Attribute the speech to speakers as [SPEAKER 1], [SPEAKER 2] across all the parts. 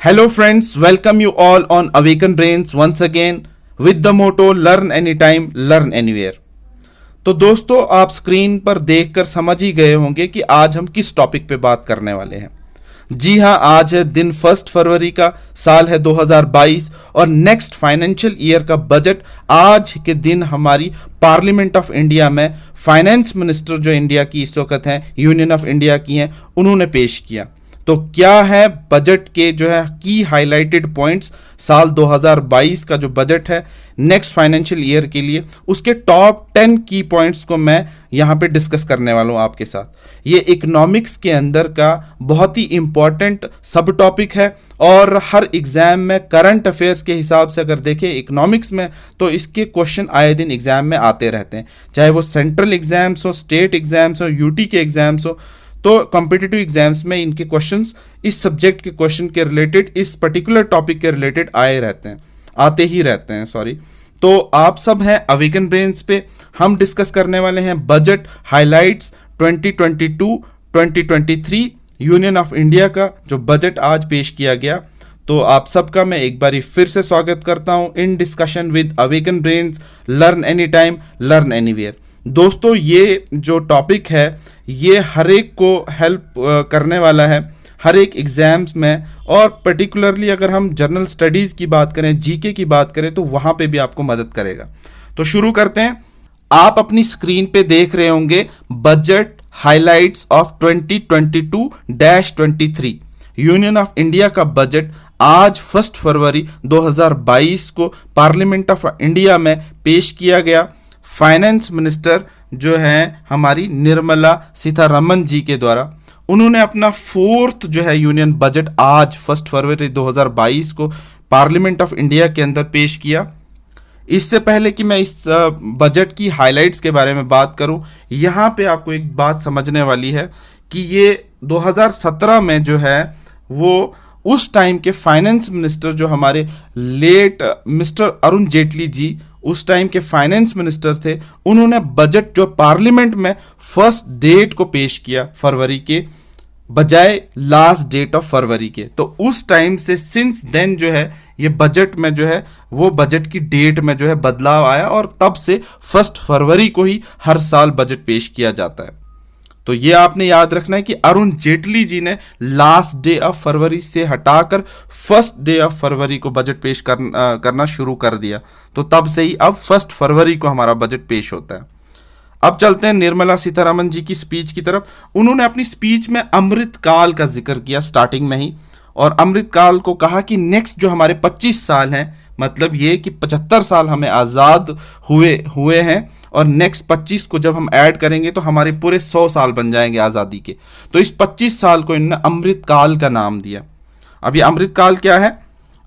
[SPEAKER 1] Hello, friends, welcome you all on Awaken Brains once again with the motto Learn Anytime, Learn Anywhere. तो दोस्तों, आप screen पर देखकर समझ ही गए होंगे कि आज हम किस टॉपिक पे बात करने वाले हैं। जी हाँ, आज है दिन 1 फरवरी का, साल है 2022 और नेक्स्ट फाइनेंशियल ईयर का बजट आज के दिन हमारी पार्लियामेंट ऑफ इंडिया में फाइनेंस मिनिस्टर जो इंडिया की इस वक्त हैं, यूनियन ऑफ इंडिया की हैं, उन्होंने पेश किया। तो क्या है बजट के जो है की हाईलाइटेड पॉइंट्स, साल 2022 का जो बजट है नेक्स्ट फाइनेंशियल ईयर के लिए, उसके टॉप 10 की पॉइंट्स को मैं यहाँ पे डिस्कस करने वाला हूँ आपके साथ। ये इकोनॉमिक्स के अंदर का बहुत ही इंपॉर्टेंट सब टॉपिक है और हर एग्जाम में करंट अफेयर्स के हिसाब से अगर देखें इकोनॉमिक्स में तो इसके क्वेश्चन आए दिन एग्जाम में आते रहते हैं, चाहे वो सेंट्रल एग्जाम्स हो, स्टेट एग्जाम्स हो, यूटी के एग्जाम्स हो। तो कॉम्पिटिटिव एग्जाम्स में इनके क्वेश्चंस इस सब्जेक्ट के क्वेश्चन के रिलेटेड, इस पर्टिकुलर टॉपिक के रिलेटेड आते ही रहते हैं सॉरी। तो आप सब हैं अवेकन ब्रेन्स पे। हम डिस्कस करने वाले हैं budget highlights 2022-2023 union of India का जो बजट आज पेश किया गया। तो आप सबका मैं एक बारी फिर से स्वागत करता हूं in discussion with awaken brains, learn any time, learn anywhere. दोस्तों, ये जो टॉपिक है ये हर एक को हेल्प करने वाला है हर एक एग्जाम्स में, और पर्टिकुलरली अगर हम जनरल स्टडीज़ की बात करें, जीके की बात करें, तो वहाँ पे भी आपको मदद करेगा। तो शुरू करते हैं। आप अपनी स्क्रीन पे देख रहे होंगे budget highlights of 2022-23 union of India का बजट आज 1 फरवरी 2022 को पार्लियामेंट ऑफ इंडिया में पेश किया गया। फाइनेंस मिनिस्टर जो हैं हमारी निर्मला सीतारमन जी के द्वारा, उन्होंने अपना 4th जो है यूनियन बजट आज 1 फरवरी 2022 को पार्लियामेंट ऑफ इंडिया के अंदर पेश किया। इससे पहले कि मैं इस बजट की हाइलाइट्स के बारे में बात करूं, यहाँ पे आपको एक बात समझने वाली है कि ये 2017 में जो है वो उस टाइम के फाइनेंस मिनिस्टर जो हमारे लेट मिस्टर अरुण जेटली जी उस टाइम के फाइनेंस मिनिस्टर थे, उन्होंने बजट जो पार्लियामेंट में फर्स्ट डेट को पेश किया फरवरी के बजाय लास्ट डेट ऑफ फरवरी के। तो उस टाइम से सिंस देन जो है ये बजट में जो है वो बजट की डेट में जो है बदलाव आया और तब से 1 फरवरी को ही हर साल बजट पेश किया जाता है। तो ये आपने याद रखना है कि अरुण जेटली जी ने लास्ट डे ऑफ फरवरी से हटाकर फर्स्ट डे ऑफ फरवरी को बजट पेश करना शुरू कर दिया। तो तब से ही अब 1 फरवरी को हमारा बजट पेश होता है। अब चलते हैं निर्मला सीतारमन जी की स्पीच की तरफ। उन्होंने अपनी स्पीच में अमृत काल का जिक्र किया स्टार्टिंग में ही, और अमृत काल को कहा कि नेक्स्ट जो हमारे 25 साल हैं, मतलब ये कि 75 साल हमें आज़ाद हुए हैं और नेक्स्ट 25 को जब हम ऐड करेंगे तो हमारे पूरे 100 साल बन जाएंगे आज़ादी के। तो इस 25 साल को इन्होंने अमृत काल का नाम दिया। अब ये अमृत काल क्या है?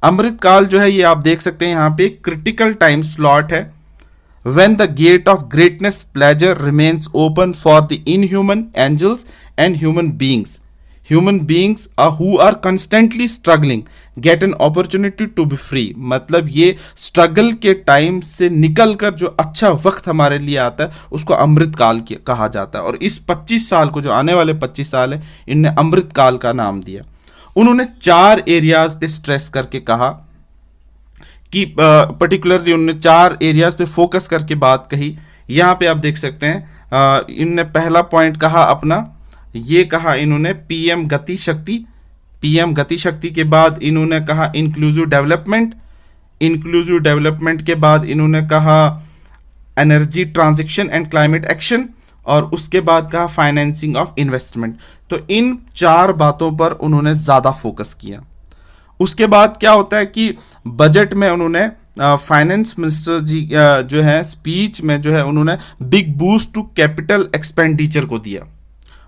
[SPEAKER 1] अमृत काल जो है ये आप देख सकते हैं यहाँ पे क्रिटिकल टाइम स्लॉट है। When the gate of greatness pleasure remains open for the inhuman angels and human beings who are constantly struggling get an opportunity to be free। मतलब ये स्ट्रगल के टाइम से निकल कर जो अच्छा वक्त हमारे लिए आता है उसको अमृत काल कहा जाता है। और इस 25 साल को, जो आने वाले 25 साल है, इनने अमृत काल का नाम दिया। उन्होंने 4 एरियाज पे स्ट्रेस करके कहा कि पर्टिकुलरली उन्होंने 4 एरियाज पे फोकस करके बात कही। यहाँ पे आप देख सकते हैं इनने पहला पॉइंट कहा अपना, ये कहा इन्होंने पीएम गति शक्ति के बाद इन्होंने कहा इंक्लूसिव डेवलपमेंट के बाद इन्होंने कहा energy transition and climate action, और उसके बाद कहा फाइनेंसिंग ऑफ इन्वेस्टमेंट। तो इन 4 बातों पर उन्होंने ज़्यादा फोकस किया। उसके बाद क्या होता है कि बजट में उन्होंने फाइनेंस मिनिस्टर जी जो है स्पीच में जो है उन्होंने big boost to capital expenditure को दिया।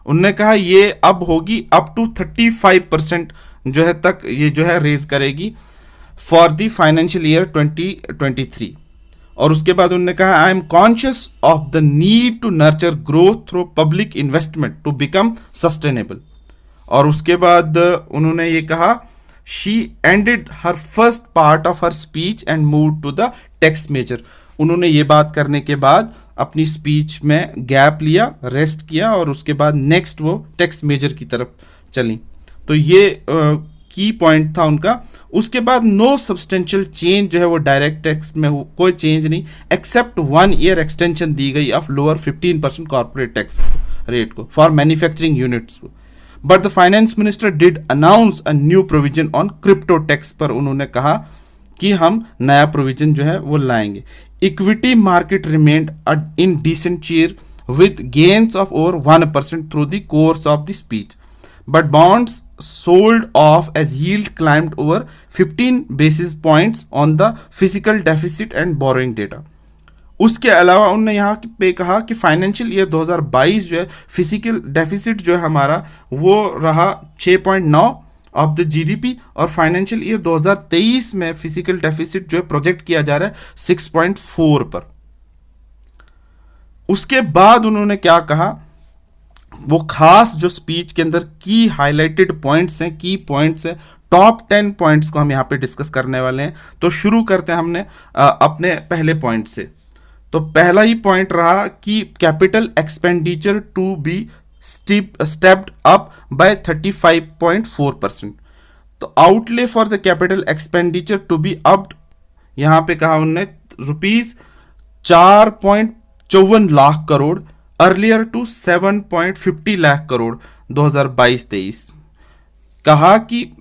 [SPEAKER 1] उन्होंने कहा ये अब होगी अप टू 35% जो है तक ये जो है रेज करेगी फॉर द फाइनेंशियल ईयर 2023। और उसके बाद उन्होंने कहा I am conscious of the need to nurture growth through public investment to become sustainable. और उसके बाद उन्होंने ये कहा She ended her first part of her speech and moved to the text measure। उन्होंने ये बात करने के बाद अपनी स्पीच में गैप लिया, रेस्ट किया, और उसके बाद नेक्स्ट वो टेक्स्ट मेजर की तरफ चली। तो ये की पॉइंट था उनका। उसके बाद नो सब्सटेंशियल चेंज जो है वो डायरेक्ट टैक्स में कोई चेंज नहीं, एक्सेप्ट 1 ईयर एक्सटेंशन दी गई of lower 15% corporate tax rate को फॉर मैन्युफैक्चरिंग यूनिट्स को। But the finance minister did announce a new provision on crypto tax, पर उन्होंने कहा कि हम नया प्रोविजन जो है वो लाएंगे। Equity market remained in decent cheer with gains of over 1% through the course of the speech, but bonds sold off as yield climbed over 15 basis points on the fiscal deficit and borrowing data. उसके अलावा उन्होंने यहाँ पे कहा कि financial year 2022 जो है physical deficit जो है हमारा वो रहा 6.9 ऑफ द जीडीपी, और फाइनेंशियल ईयर 2023 में फिजिकल डेफिसिट जो है प्रोजेक्ट किया जा रहा है 6.4 पर। उसके बाद उन्होंने क्या कहा, वो खास जो स्पीच के अंदर की हाईलाइटेड पॉइंट्स हैं, की पॉइंट्स हैं, टॉप 10 पॉइंट्स को हम यहाँ पे डिस्कस करने वाले हैं। तो शुरू करते हैं हमने अपने पहले पॉइंट से। तो पहला ही पॉइंट रहा कि capital expenditure to be stepped up by 35.4%। तो outlay for the capital expenditure to be upped, यहाँ पे कहा उन्होंने ₹4.54 लाख करोड़, अर्लियर टू 7.50 लाख करोड़ 2022-23। कहा कि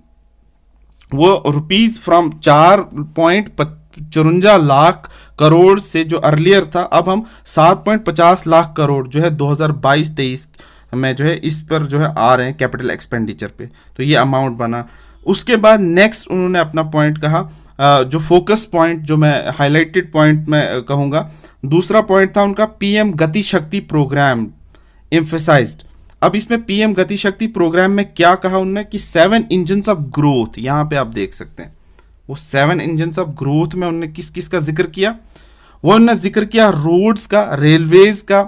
[SPEAKER 1] वो रुपीज फ्रॉम 4.54 लाख करोड़ से जो अर्लियर था, अब हम 7.50 लाख करोड़ जो है 2022-23 में जो है इस पर जो है आ रहे हैं कैपिटल एक्सपेंडिचर पे। तो ये अमाउंट बना। उसके बाद नेक्स्ट उन्होंने अपना पॉइंट कहा, जो फोकस पॉइंट जो मैं हाईलाइटेड पॉइंट में कहूँगा, दूसरा पॉइंट था उनका पीएम गति शक्ति प्रोग्राम एम्फेसाइज्ड। अब इसमें पीएम गति शक्ति प्रोग्राम में क्या कहा उन्होंने कि 7 इंजन्स ऑफ ग्रोथ, यहाँ पे आप देख सकते हैं वो 7 इंजन्स ऑफ ग्रोथ में उन्होंने किस किस का जिक्र किया। वो उन्होंने जिक्र किया रोड्स का, रेलवेज का,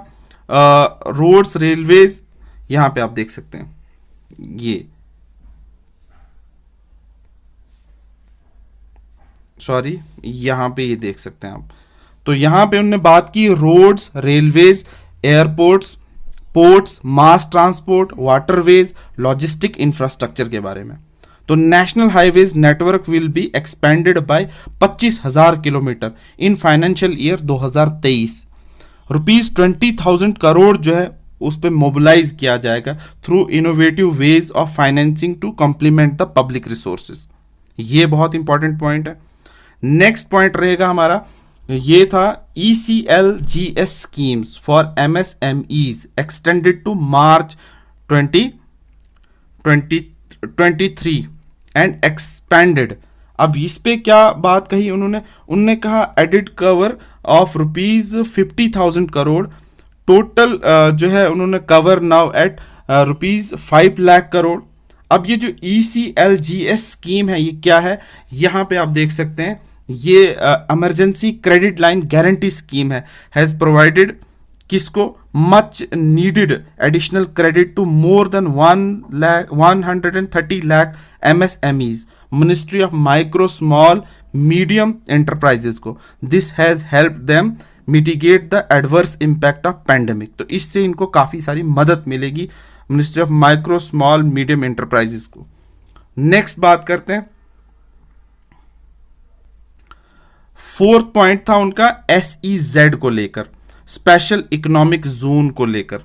[SPEAKER 1] रोड्स रेलवेज, यहाँ पे आप देख सकते हैं ये, सॉरी यहाँ पे ये देख सकते हैं आप। तो यहाँ पे उन्होंने बात की roads, railways, airports, ports, mass transport, waterways, logistic infrastructure के बारे में। तो national highways network will be expanded by 25,000 kilometre in financial year 2023। ₹20,000 crore जो है उस पर मोबिलाइज किया जाएगा through innovative ways of financing to complement the public resources. ये बहुत इंपॉर्टेंट पॉइंट है। नेक्स्ट पॉइंट रहेगा हमारा, ये था ECLGS schemes for MSMEs extended to March 2023 and expanded. अब इस पे क्या बात कही उन्होंने कहा added cover of ₹50,000 crore, total जो है उन्होंने cover now at ₹5 lakh crore. अब ये जो ECLGS स्कीम है ये क्या है, यहाँ पे आप देख सकते हैं ये emergency credit line guarantee scheme है, हैज प्रोवाइडेड किसको, much needed additional credit to more than 130 lakh MSMEs, ministry of micro small medium enterprises को। This has help them mitigate the adverse impact of pandemic. तो इससे इनको काफ़ी सारी मदद मिलेगी ministry of micro small medium enterprises को। नेक्स्ट बात करते हैं, फोर्थ पॉइंट था उनका SEZ को लेकर, स्पेशल इकोनॉमिक जोन को लेकर।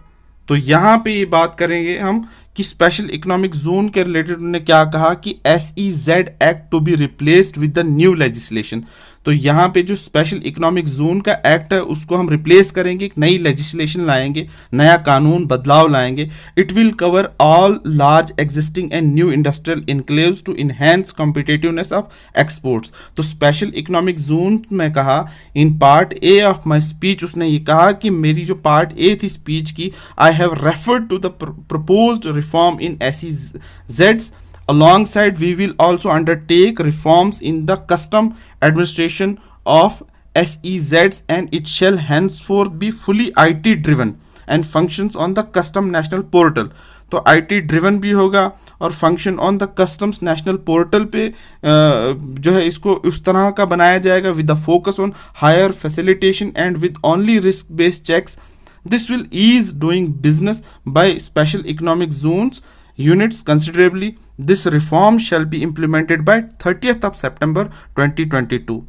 [SPEAKER 1] तो यहां पे ये बात करेंगे हम कि स्पेशल इकोनॉमिक जोन के रिलेटेड उन्होंने क्या कहा कि SEZ act to be replaced with the new legislation. तो यहाँ पे जो स्पेशल इकोनॉमिक जोन का एक्ट है उसको हम रिप्लेस करेंगे, एक नई लेजिस्लेशन लाएंगे, नया कानून बदलाव लाएंगे। It will cover all large existing and new industrial enclaves to enhance competitiveness of exports. तो स्पेशल इकोनॉमिक जोन में कहा in part A of my speech, उसने ये कहा कि मेरी जो पार्ट ए थी स्पीच की, I have referred to the proposed reform in SEZs. Alongside, we will also undertake reforms in the custom administration of SEZs, and it shall henceforth be fully IT driven and functions on the custom national portal. तो IT driven भी होगा और function on the customs national portal पे जो है इसको उस तरह का बनाया जाएगा with the focus on higher facilitation and with only risk based checks. This will ease doing business by special economic zones units considerably. This reform shall be implemented by 30th of September 2022.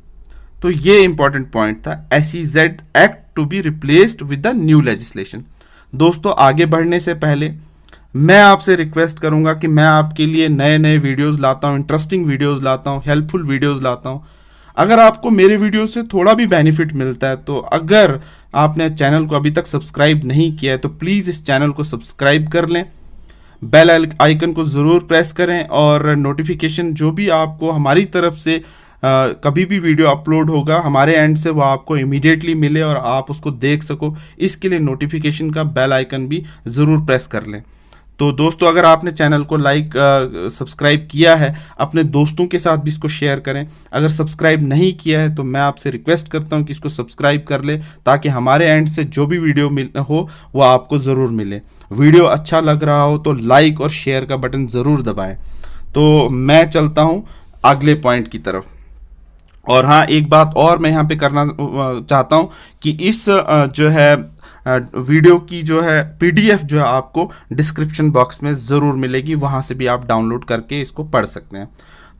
[SPEAKER 1] तो ये important point था, SEZ act to be replaced with the new legislation. दोस्तों आगे बढ़ने से पहले मैं आपसे रिक्वेस्ट करूंगा कि मैं आपके लिए नए नए वीडियोस लाता हूं, इंटरेस्टिंग वीडियोस लाता हूं, हेल्पफुल वीडियोस लाता हूं। अगर आपको मेरे वीडियो से थोड़ा भी बेनिफिट मिलता है तो अगर आपने चैनल को अभी तक सब्सक्राइब नहीं किया है तो प्लीज़ इस चैनल को सब्सक्राइब कर लें, बेल आइकन को ज़रूर प्रेस करें और नोटिफिकेशन जो भी आपको हमारी तरफ से कभी भी वीडियो अपलोड होगा हमारे एंड से वो आपको इमीडिएटली मिले और आप उसको देख सको, इसके लिए नोटिफिकेशन का बेल आइकन भी ज़रूर प्रेस कर लें। तो दोस्तों अगर आपने चैनल को सब्सक्राइब किया है अपने दोस्तों के साथ भी इसको शेयर करें। अगर सब्सक्राइब नहीं किया है तो मैं आपसे रिक्वेस्ट करता हूं कि इसको सब्सक्राइब कर ले ताकि हमारे एंड से जो भी वीडियो हो वो आपको ज़रूर मिले। वीडियो अच्छा लग रहा हो तो लाइक और शेयर का बटन ज़रूर दबाएं। तो मैं चलता हूं अगले पॉइंट की तरफ। और हाँ, एक बात और मैं यहाँ पे करना चाहता हूँ कि इस जो है वीडियो की जो है PDF जो है आपको डिस्क्रिप्शन बॉक्स में ज़रूर मिलेगी, वहाँ से भी आप डाउनलोड करके इसको पढ़ सकते हैं।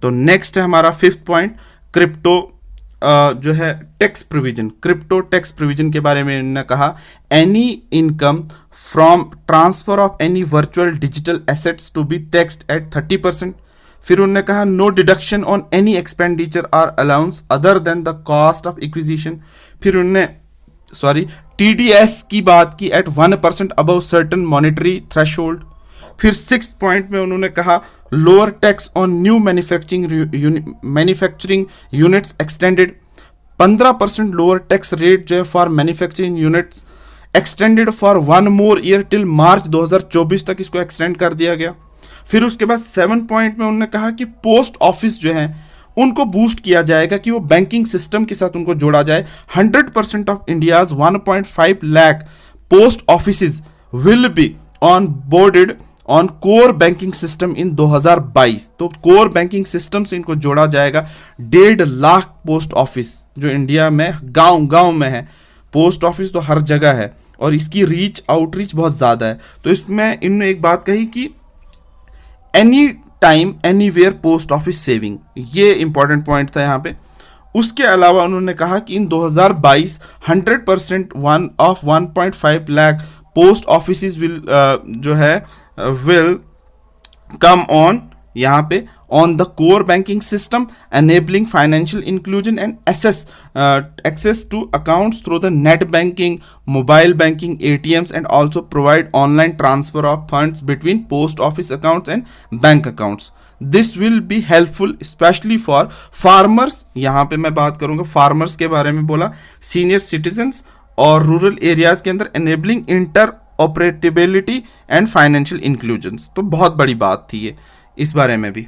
[SPEAKER 1] तो नेक्स्ट है हमारा 5th पॉइंट, क्रिप्टो जो है tax provision. Crypto tax provision के बारे में इन्होंने कहा, any income from transfer of any virtual digital assets to be taxed at 30%। फिर उन्होंने कहा no deduction on any expenditure or allowance other than the cost of acquisition. फिर उन्होंने TDS की बात की at 1% above certain monetary threshold. फिर 6th point में उन्होंने कहा lower tax on new manufacturing units extended. 15% lower tax rate जो है for manufacturing units extended for 1 more year till March 2024 तक इसको एक्सटेंड कर दिया गया। फिर उसके बाद 7 पॉइंट में उन्होंने कहा कि पोस्ट ऑफिस जो है उनको बूस्ट किया जाएगा कि वो बैंकिंग सिस्टम के साथ उनको जोड़ा जाए। 100% of India's 1.5 lakh post offices will be on boarded on core banking system in 2022। तो कोर बैंकिंग सिस्टम से इनको जोड़ा जाएगा। 1.5 लाख पोस्ट ऑफिस जो इंडिया में गांव गांव में है। पोस्ट ऑफिस तो हर जगह है और इसकी रीच आउटरीच बहुत ज़्यादा है। तो इसमें इन्होंने एक बात कही कि any time anywhere post office saving, ये इंपॉर्टेंट पॉइंट था यहाँ पे। उसके अलावा उन्होंने कहा कि in 2022 100% 1.5 lakh post office will come on यहाँ पे on the core banking system enabling financial inclusion and access to accounts through the net banking, mobile banking, ATMs and also provide online transfer of funds between post office accounts and bank accounts. This will be helpful specially for farmers. यहाँ पे मैं बात करूंगा farmers के बारे में बोला, senior citizens और रूरल एरियाज के अंदर enabling interoperability and financial inclusions. तो बहुत बड़ी बात थी ये इस बारे में भी।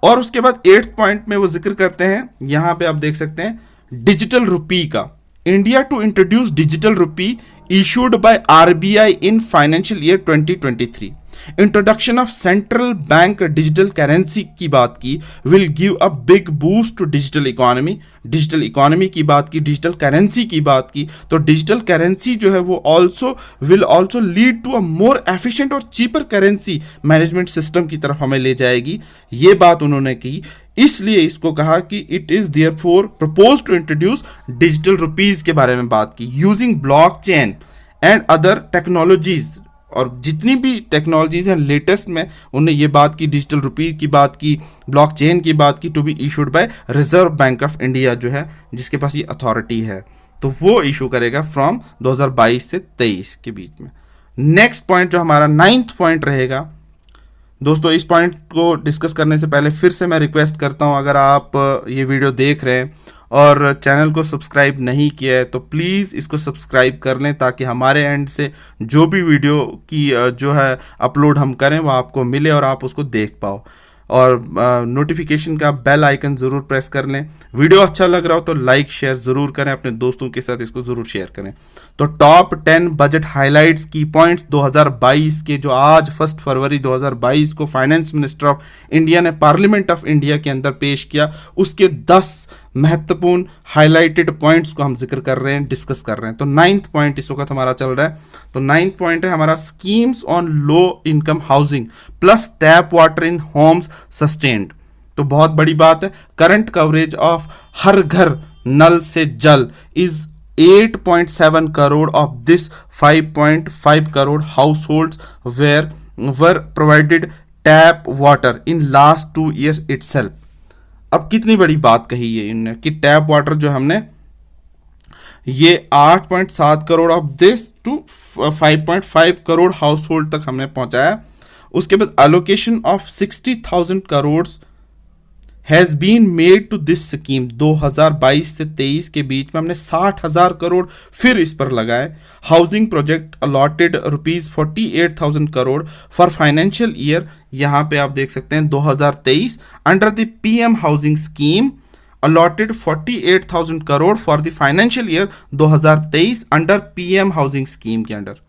[SPEAKER 1] और उसके बाद 8th पॉइंट में वो जिक्र करते हैं, यहां पे आप देख सकते हैं डिजिटल रुपी का। India to introduce digital rupee issued by RBI in financial year 2023। Introduction of central bank digital currency की बात की, will give a big boost to digital economy. Digital economy की बात की, डिजिटल करेंसी की बात की, तो डिजिटल करेंसी जो है वो will also lead to a more efficient और चीपर करेंसी मैनेजमेंट सिस्टम की तरफ हमें ले जाएगी। ये बात उन्होंने की, इसलिए इसको कहा कि it is therefore propose to introduce digital rupees के बारे में बात की using blockchain and other technologies. और जितनी भी टेक्नोलॉजीज हैं लेटेस्ट में उन्होंने ये बात की, डिजिटल रुपी की बात की, ब्लॉकचेन की बात की, to be issued by Reserve Bank of India जो है जिसके पास ये अथॉरिटी है, तो वो इशू करेगा फ्रॉम 2022 से 23 के बीच में। नेक्स्ट पॉइंट जो हमारा 9th पॉइंट रहेगा, दोस्तों इस पॉइंट को डिस्कस करने से पहले फिर से मैं रिक्वेस्ट करता हूं, अगर आप ये वीडियो देख रहे हैं और चैनल को सब्सक्राइब नहीं किया है तो प्लीज़ इसको सब्सक्राइब कर लें ताकि हमारे एंड से जो भी वीडियो की जो है अपलोड हम करें वो आपको मिले और आप उसको देख पाओ। और नोटिफिकेशन का बेल आइकन ज़रूर प्रेस कर लें। वीडियो अच्छा लग रहा हो तो लाइक शेयर ज़रूर करें, अपने दोस्तों के साथ इसको ज़रूर शेयर करें। तो टॉप 10 बजट हाइलाइट्स की पॉइंट्स 2022 के जो आज 1 फरवरी 2022 को फाइनेंस मिनिस्टर ऑफ इंडिया ने पार्लियामेंट ऑफ इंडिया के अंदर पेश किया, उसके 10 महत्वपूर्ण हाईलाइटेड पॉइंट्स को हम जिक्र कर रहे हैं, डिस्कस कर रहे हैं। तो 9th पॉइंट इस वक्त हमारा चल रहा है। तो 9th पॉइंट है हमारा schemes on low income housing plus tap water in Holmes sustained. तो बहुत बड़ी बात है, करंट कवरेज ऑफ हर घर नल से जल is 8.7 crore of this 5.5 crore house hold were provided tap water in last 2 years itself. अब कितनी बड़ी बात कही है इनने कि टैप वाटर जो हमने ये 8.7 crore of this to 5.5 crore household तक हमने पहुंचाया। उसके बाद allocation of 60,000 crore has been made to this scheme. 2022 से 23 के बीच में हमने 60,000 करोड़ फिर इस पर लगाए। Housing project allotted ₹48,000 crore for financial year, यहाँ पे आप देख सकते हैं 2023 under the PM housing scheme allotted 48,000 crore for the financial year 2023 under PM housing scheme के अंडर।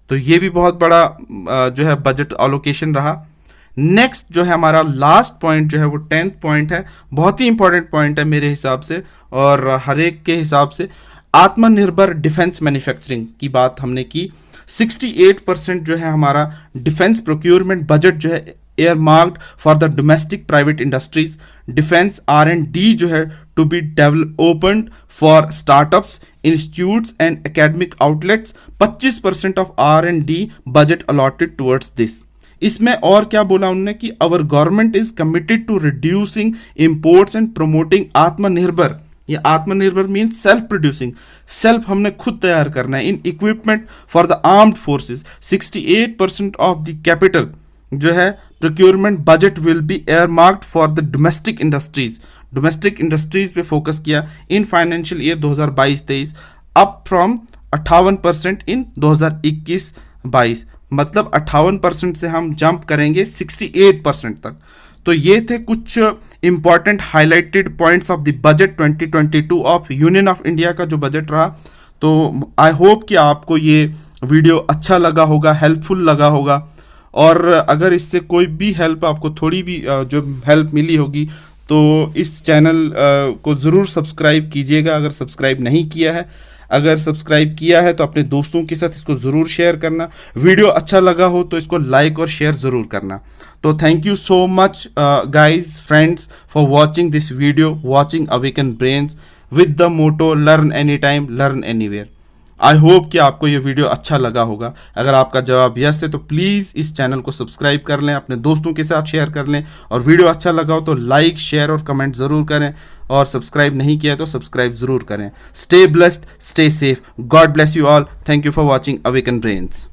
[SPEAKER 1] तो ये भी बहुत बड़ा जो है बजट अलोकेशन रहा। नेक्स्ट जो है हमारा लास्ट पॉइंट जो है वो 10th पॉइंट है, बहुत ही इंपॉर्टेंट पॉइंट है मेरे हिसाब से और हर एक के हिसाब से। आत्मनिर्भर डिफेंस मैन्युफैक्चरिंग की बात हमने की। 68% जो है हमारा डिफेंस प्रोक्योरमेंट बजट जो है earmarked for the domestic private industries. Defence R&D जो है to be developed for startups institutes and academic outlets. 25% of R&D budget allotted towards this. इसमें और क्या बोला उन्होंने कि our government is committed to reducing imports and promoting Atmanirbhar. ये आत्मनिर्भर मीन्स सेल्फ प्रोड्यूसिंग, सेल्फ हमने खुद तैयार करना है इन equipment for the armed forces. 68% of the capital जो है procurement budget will be air marked for the domestic industries. Domestic industries पे फोकस किया इन फाइनेंशियल ईयर 2022-23 अप फ्रॉम 58% इन 2021-22। मतलब 58% से हम जंप करेंगे 68% तक। तो ये थे कुछ important highlighted points of the budget 2022 of union of India का जो बजट रहा। तो आई होप कि आपको ये वीडियो अच्छा लगा होगा, हेल्पफुल लगा होगा। और अगर इससे कोई भी हेल्प आपको थोड़ी भी जो हेल्प मिली होगी तो इस चैनल को ज़रूर सब्सक्राइब कीजिएगा अगर सब्सक्राइब नहीं किया है। अगर सब्सक्राइब किया है तो अपने दोस्तों के साथ इसको ज़रूर शेयर करना। वीडियो अच्छा लगा हो तो इसको लाइक और शेयर ज़रूर करना। तो thank you so much guys friends for watching this video, watching Awaken Brains with the motto learn any time learn anywhere. I hope कि आपको ये वीडियो अच्छा लगा होगा। अगर आपका जवाब यस है तो प्लीज़ इस चैनल को सब्सक्राइब कर लें, अपने दोस्तों के साथ शेयर कर लें और वीडियो अच्छा लगा हो तो लाइक शेयर और कमेंट ज़रूर करें और सब्सक्राइब नहीं किया तो सब्सक्राइब ज़रूर करें। Stay blessed, stay safe, God bless you all. Thank you for watching Awaken brains.